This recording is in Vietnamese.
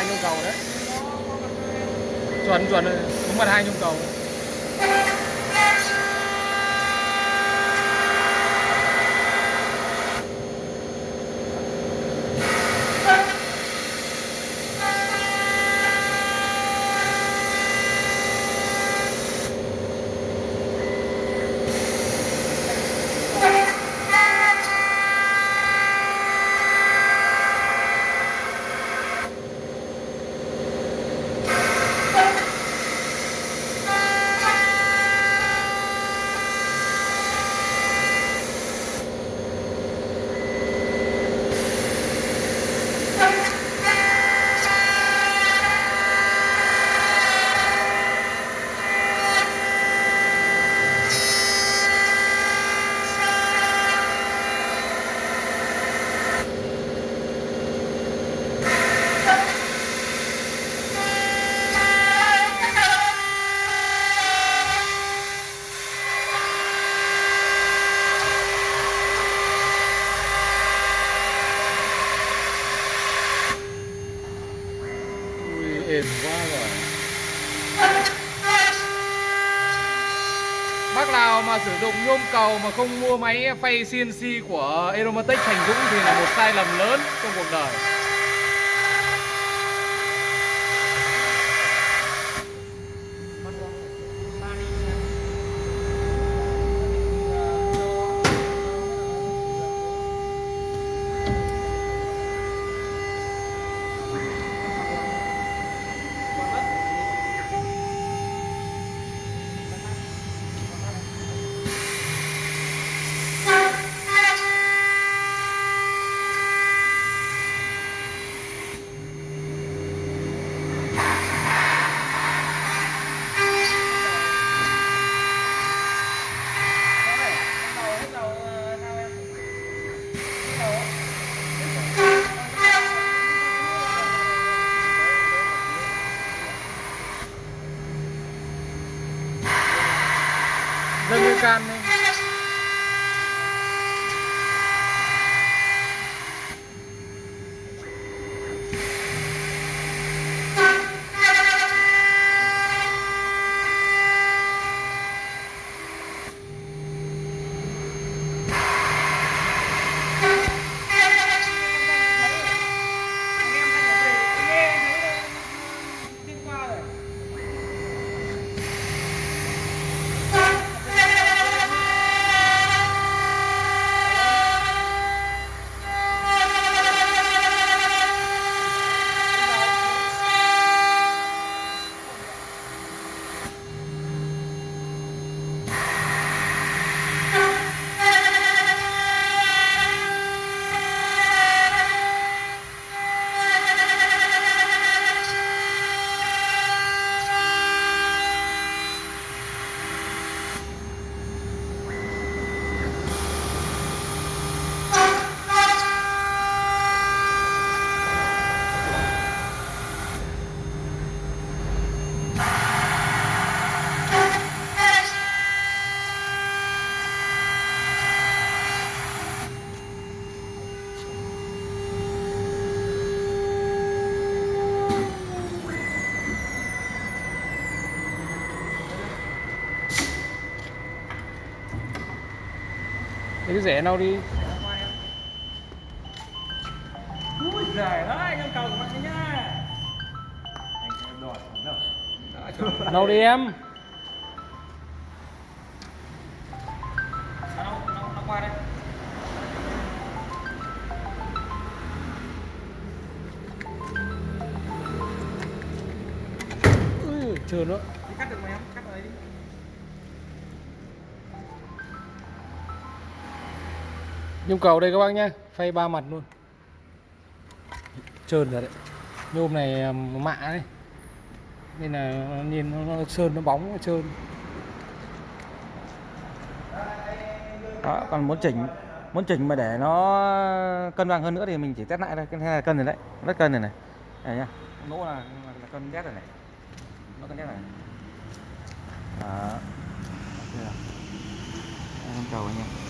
2 nhôm cầu đấy. Chuẩn chuẩn rồi, đúng 2 nhôm cầu. Êm quá rồi. Bác nào mà sử dụng nhôm cầu mà không mua máy phay CNC của Aeromatech Thành Dũng thì là một sai lầm lớn trong cuộc đời. Dâng cái can đi. Lấy cái rẻ nào đi. Ui giời ơi, nhôm cầu của bạn nhá. Anh đòi đâu. Nào đi em. Nó qua đây. Ui, trơn nữa. Đi cắt được mà em, cắt ở đấy đi. Nhôm cầu đây các bác nhá, phay 3 mặt luôn. Trơn rồi đấy. Nhôm này mạ đấy. Nên là nhìn nó sơn nó bóng nó trơn. Đó, còn muốn chỉnh mà để nó cân bằng hơn nữa thì mình chỉ test lại thôi. Cái này là cân rồi đấy, rất cân rồi này. Này nhá, nỗ là cân test rồi này, nó cân test này. Đó, ok rồi. Em cầu anh nhá.